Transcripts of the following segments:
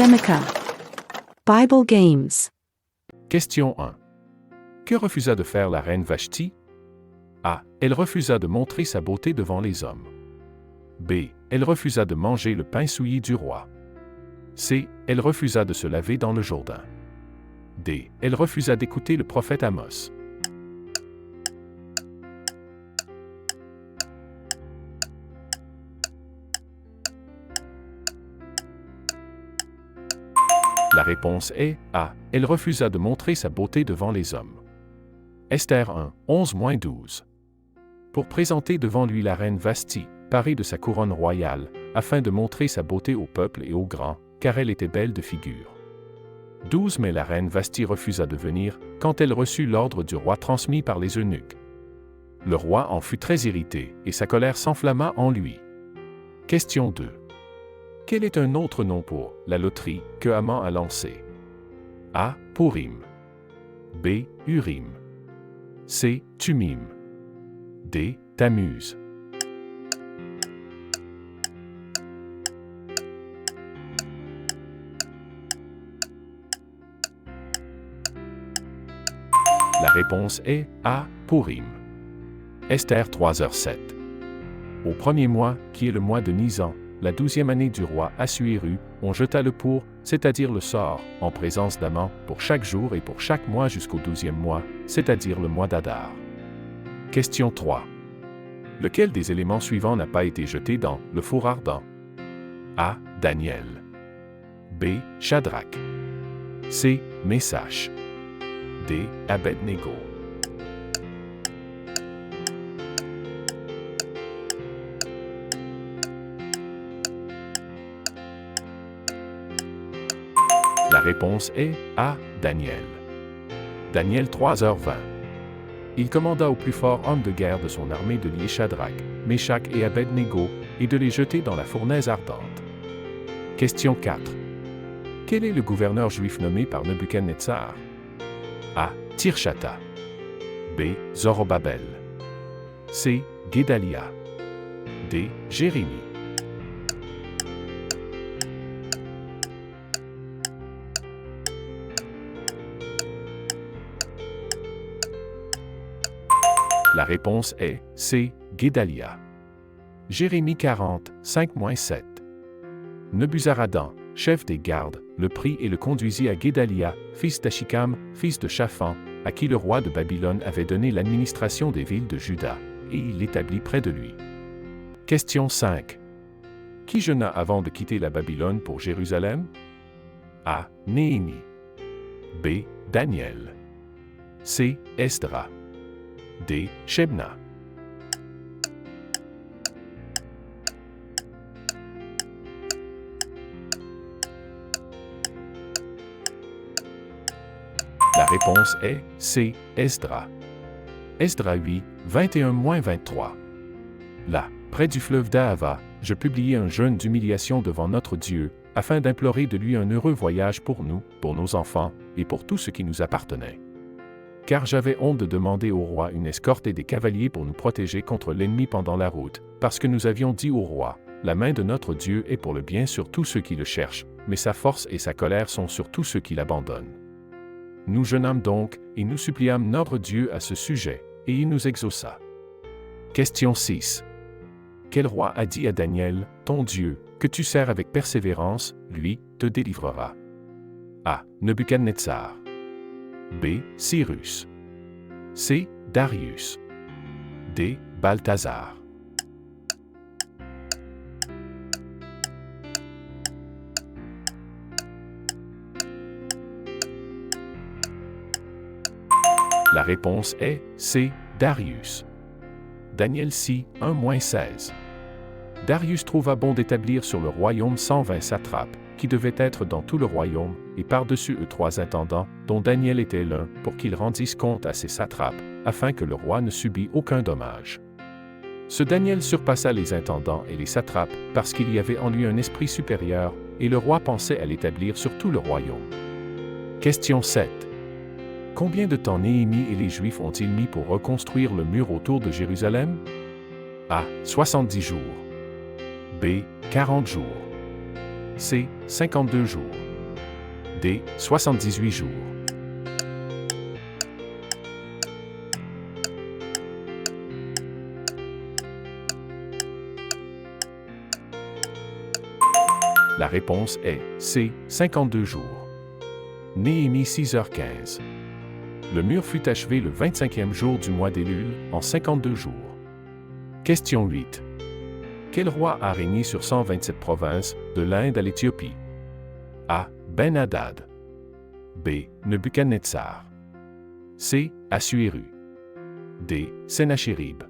Shemika. Bible Games. Question 1. Que refusa de faire la reine Vashti? A. Elle refusa de montrer sa beauté devant les hommes. B. Elle refusa de manger le pain souillé du roi. C. Elle refusa de se laver dans le Jourdain. D. Elle refusa d'écouter le prophète Amos. La réponse est A. Elle refusa de montrer sa beauté devant les hommes. Esther 1, 11-12. Pour présenter devant lui la reine Vashti, parée de sa couronne royale, afin de montrer sa beauté au peuple et aux grands, car elle était belle de figure. 12 Mais la reine Vashti refusa de venir, quand elle reçut l'ordre du roi transmis par les eunuques. Le roi en fut très irrité, et sa colère s'enflamma en lui. Question 2. Quel est un autre nom pour la loterie que Haman a lancée? A. Purim. B. Urim. C. Tumim. D. Tammuz. La réponse est A. Purim. Esther 3h07. Au premier mois, qui est le mois de Nisan, la 12e année du roi Assuéru, on jeta le pour, c'est-à-dire le sort, en présence d'Haman, pour chaque jour et pour chaque mois jusqu'au 12e mois, c'est-à-dire le mois d'Adar. Question 3. Lequel des éléments suivants n'a pas été jeté dans le four ardent? A. Daniel. B. Shadrach. C. Meshach. D. Abednego. La réponse est A. Daniel. Daniel 3h20. Il commanda au plus fort homme de guerre de son armée de lier Shadrach, Meshach et Abednego, et de les jeter dans la fournaise ardente. Question 4. Quel est le gouverneur juif nommé par Nebuchadnezzar? A. Tirshata. B. Zorobabel. C. Guédalia. D. Jérémie. La réponse est C. Guédalia. Jérémie 40, 5-7. Nebuzaradan, chef des gardes, le prit et le conduisit à Guédalia, fils d'Achikam, fils de Shaphan, à qui le roi de Babylone avait donné l'administration des villes de Juda, et il l'établit près de lui. Question 5. Qui jeûna avant de quitter la Babylone pour Jérusalem? A. Néhémie. B. Daniel. C. Esdra. D. Shebna. La réponse est C. Esdra. Esdra 8, 21-23. Là, près du fleuve d'Ahava, je publiai un jeûne d'humiliation devant notre Dieu, afin d'implorer de lui un heureux voyage pour nous, pour nos enfants, et pour tout ce qui nous appartenait. Car j'avais honte de demander au roi une escorte et des cavaliers pour nous protéger contre l'ennemi pendant la route, parce que nous avions dit au roi, la main de notre Dieu est pour le bien sur tous ceux qui le cherchent, mais sa force et sa colère sont sur tous ceux qui l'abandonnent. Nous jeûnâmes donc, et nous suppliâmes notre Dieu à ce sujet, et il nous exauça. Question 6. Quel roi a dit à Daniel, ton Dieu, que tu sers avec persévérance, lui, te délivrera? A. Nebuchadnezzar. B. Cyrus. C. Darius. D. Balthazar. La réponse est C. Darius. Daniel 6, 1-16. Darius trouva bon d'établir sur le royaume 120 satrapes, qui devaient être dans tout le royaume, et par-dessus eux 3 intendants, dont Daniel était l'un, pour qu'ils rendissent compte à ces satrapes, afin que le roi ne subît aucun dommage. Ce Daniel surpassa les intendants et les satrapes, parce qu'il y avait en lui un esprit supérieur, et le roi pensait à l'établir sur tout le royaume. Question 7. Combien de temps Néhémie et les Juifs ont-ils mis pour reconstruire le mur autour de Jérusalem? A. 70 jours. B. 40 jours. C. 52 jours. D. 78 jours. La réponse est C. 52 jours. Néhémie 6h15. Le mur fut achevé le 25e jour du mois d'Élul, en 52 jours. Question 8. Quel roi a régné sur 127 provinces, de l'Inde à l'Éthiopie? A. Ben-Hadad. B. Nebuchadnezzar. C. Assuéru. D. Sennachérib.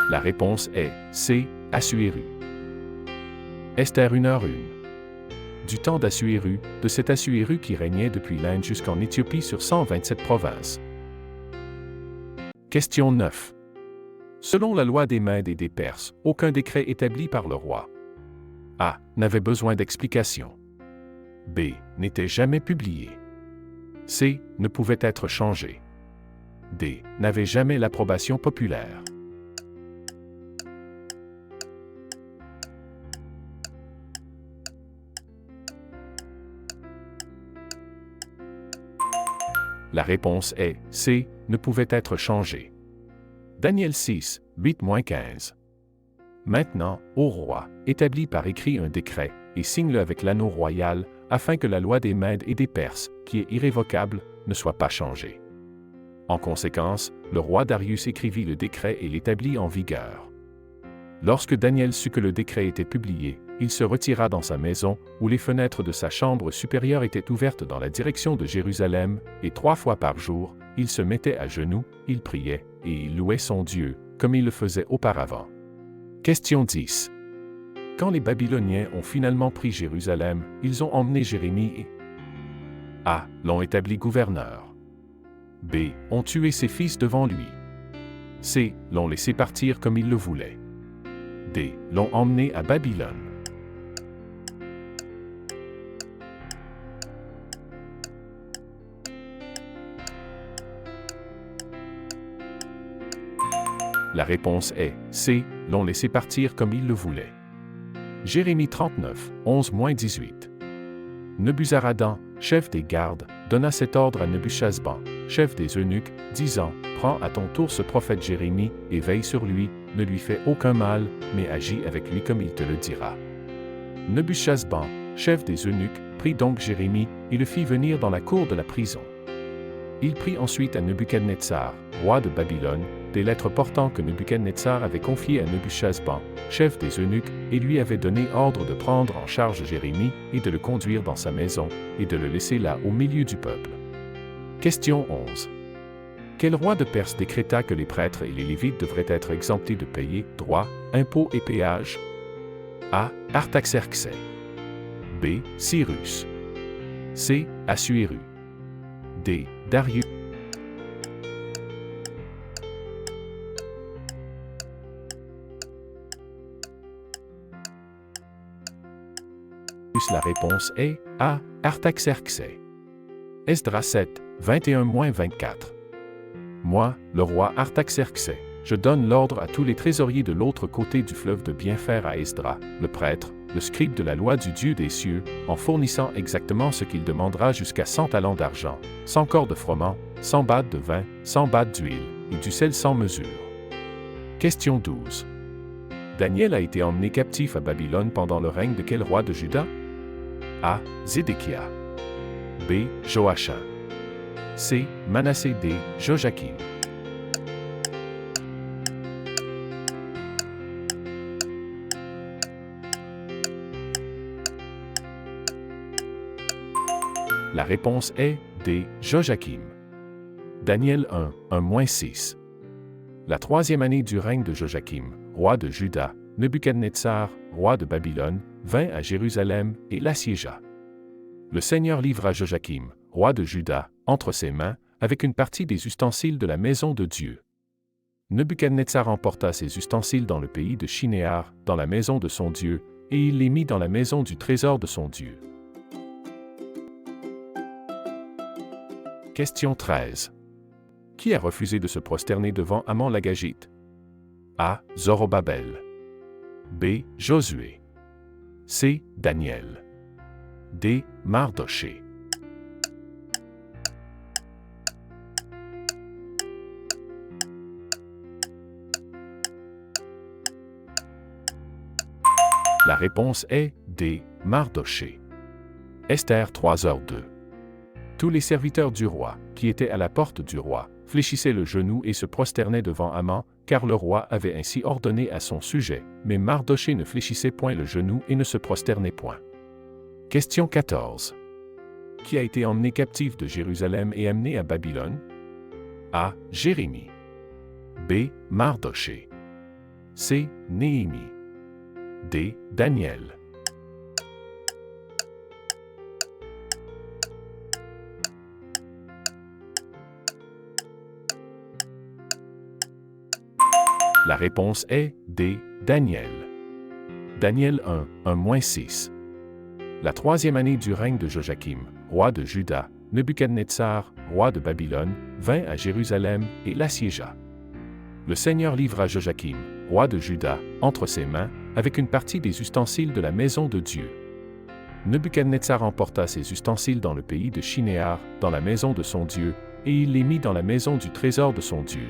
La réponse est C. Assuéru. Esther 1h1. Du temps d'Assuéru, de cet Assuéru qui régnait depuis l'Inde jusqu'en Éthiopie sur 127 provinces. Question 9. Selon la loi des Mèdes et des Perses, aucun décret établi par le roi A. N'avait besoin d'explication. B. N'était jamais publié. C. Ne pouvait être changé. D. N'avait jamais l'approbation populaire. La réponse est C. Ne pouvait être changé. Daniel 6, 8-15. Maintenant, ô roi, établis par écrit un décret, et signe-le avec l'anneau royal, afin que la loi des Mèdes et des Perses, qui est irrévocable, ne soit pas changée. En conséquence, le roi Darius écrivit le décret et l'établit en vigueur. Lorsque Daniel sut que le décret était publié, il se retira dans sa maison, où les fenêtres de sa chambre supérieure étaient ouvertes dans la direction de Jérusalem, et 3 fois par jour, il se mettait à genoux, il priait, et il louait son Dieu, comme il le faisait auparavant. Question 10. Quand les Babyloniens ont finalement pris Jérusalem, ils ont emmené Jérémie et A. L'ont établi gouverneur. B. Ont tué ses fils devant lui. C. L'ont laissé partir comme il le voulait. D. L'ont emmené à Babylone. La réponse est C. L'ont laissé partir comme il le voulait. Jérémie 39, 11-18. Nebuzaradan, chef des gardes, donna cet ordre à Nebuchadnezzar, chef des eunuques, disant: Prends à ton tour ce prophète Jérémie, et veille sur lui, ne lui fais aucun mal, mais agis avec lui comme il te le dira. Nebuchadnezzar, chef des eunuques, prit donc Jérémie, et le fit venir dans la cour de la prison. Il prit ensuite à Nebuchadnezzar, roi de Babylone, des lettres portant que Nebuchadnezzar avait confiées à Nebuchadnezzar, chef des eunuques, et lui avait donné ordre de prendre en charge Jérémie et de le conduire dans sa maison, et de le laisser là au milieu du peuple. Question 11. Quel roi de Perse décréta que les prêtres et les Lévites devraient être exemptés de payer droits, impôts et péages? A. Artaxerxès. B. Cyrus. C. Assuéru. D. Darius. La réponse est A. Artaxerxès. Esdras 7, 21-24. Moi, le roi Artaxerxès, je donne l'ordre à tous les trésoriers de l'autre côté du fleuve de bien faire à Esdras, le prêtre, le scribe de la loi du Dieu des cieux, en fournissant exactement ce qu'il demandera jusqu'à 100 talents d'argent, 100 corps de froment, 100 battes de vin, 100 battes d'huile, et du sel sans mesure. Question 12. Daniel a été emmené captif à Babylone pendant le règne de quel roi de Juda? A. Zédéchias. B. Joachim. C. Manassé. D. Joachim. La réponse est D. Joachim. Daniel 1, 1-6. La 3e année du règne de Joachim, roi de Juda, Nebuchadnezzar, roi de Babylone, vint à Jérusalem et l'assiégea. Le Seigneur livra Joachim, roi de Juda, entre ses mains, avec une partie des ustensiles de la maison de Dieu. Nebuchadnezzar emporta ces ustensiles dans le pays de Shinéar, dans la maison de son Dieu, et il les mit dans la maison du trésor de son Dieu. Question 13. Qui a refusé de se prosterner devant Amon l'Agagite? A. Zorobabel. B. Josué. C. Daniel. D. Mardoché. La réponse est D. Mardoché. Esther 3h2. Tous les serviteurs du roi, qui étaient à la porte du roi, fléchissaient le genou et se prosternaient devant Haman, car le roi avait ainsi ordonné à son sujet, mais Mardoché ne fléchissait point le genou et ne se prosternait point. Question 14. Qui a été emmené captif de Jérusalem et amené à Babylone? A. Jérémie. B. Mardoché. C. Néhémie. D. Daniel. La réponse est D. Daniel. Daniel 1:6. La troisième année du règne de Joachim, roi de Juda, Nebuchadnezzar, roi de Babylone, vint à Jérusalem et l'assiégea. Le Seigneur livra Joachim, roi de Juda, entre ses mains, avec une partie des ustensiles de la maison de Dieu. Nebuchadnezzar emporta ses ustensiles dans le pays de Shinéar, dans la maison de son Dieu, et il les mit dans la maison du trésor de son Dieu.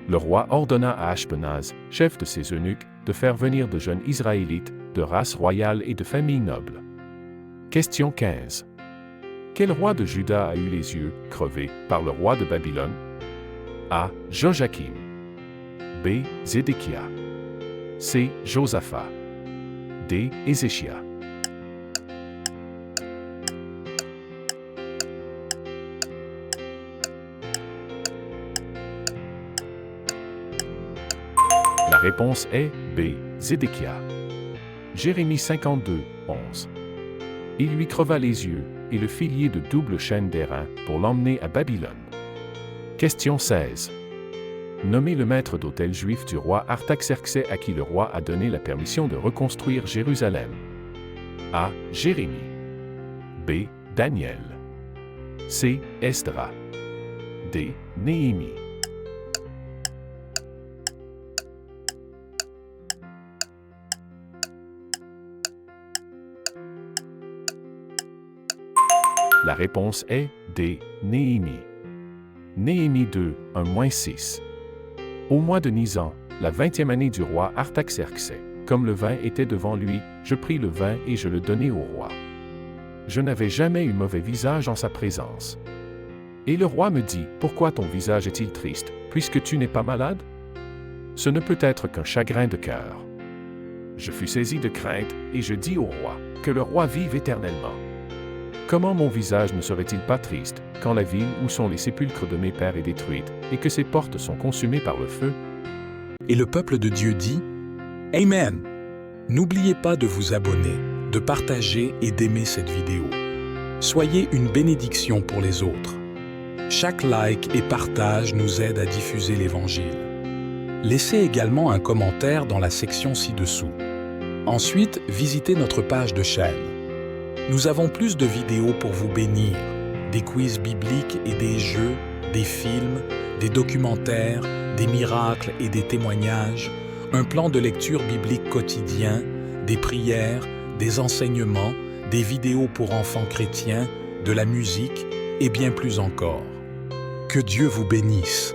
Le roi ordonna à Ashpenaz, chef de ses eunuques, de faire venir de jeunes Israélites, de race royale et de famille noble. Question 15. Quel roi de Juda a eu les yeux crevés par le roi de Babylone? A. Joachim. B. Zédéchia. C. Josaphat. D. Ézéchia. La réponse est B. Zédéchia. Jérémie 52:11. Il lui creva les yeux et le fit lier de doubles chaînes d'airain pour l'emmener à Babylone. Question 16. Nommez le maître d'hôtel juif du roi Artaxerxès à qui le roi a donné la permission de reconstruire Jérusalem. A. Jérémie. B. Daniel. C. Esdra. D. Néhémie. La réponse est D. Néhémie. Néhémie 2:1-6. Au mois de Nisan, la 20e année du roi Artaxerxès, comme le vin était devant lui, je pris le vin et je le donnai au roi. Je n'avais jamais eu mauvais visage en sa présence. Et le roi me dit, « Pourquoi ton visage est-il triste, puisque tu n'es pas malade? Ce ne peut être qu'un chagrin de cœur. » Je fus saisi de crainte, et je dis au roi, « Que le roi vive éternellement. Comment mon visage ne serait-il pas triste, quand la ville où sont les sépulcres de mes pères est détruite, et que ses portes sont consumées par le feu? » Et le peuple de Dieu dit, « Amen. N'oubliez pas de vous abonner, de partager et d'aimer cette vidéo. Soyez une bénédiction pour les autres. Chaque like et partage nous aide à diffuser l'Évangile. Laissez également un commentaire dans la section ci-dessous. Ensuite, visitez notre page de chaîne. Nous avons plus de vidéos pour vous bénir, des quiz bibliques et des jeux, des films, des documentaires, des miracles et des témoignages, un plan de lecture biblique quotidien, des prières, des enseignements, des vidéos pour enfants chrétiens, de la musique et bien plus encore. Que Dieu vous bénisse.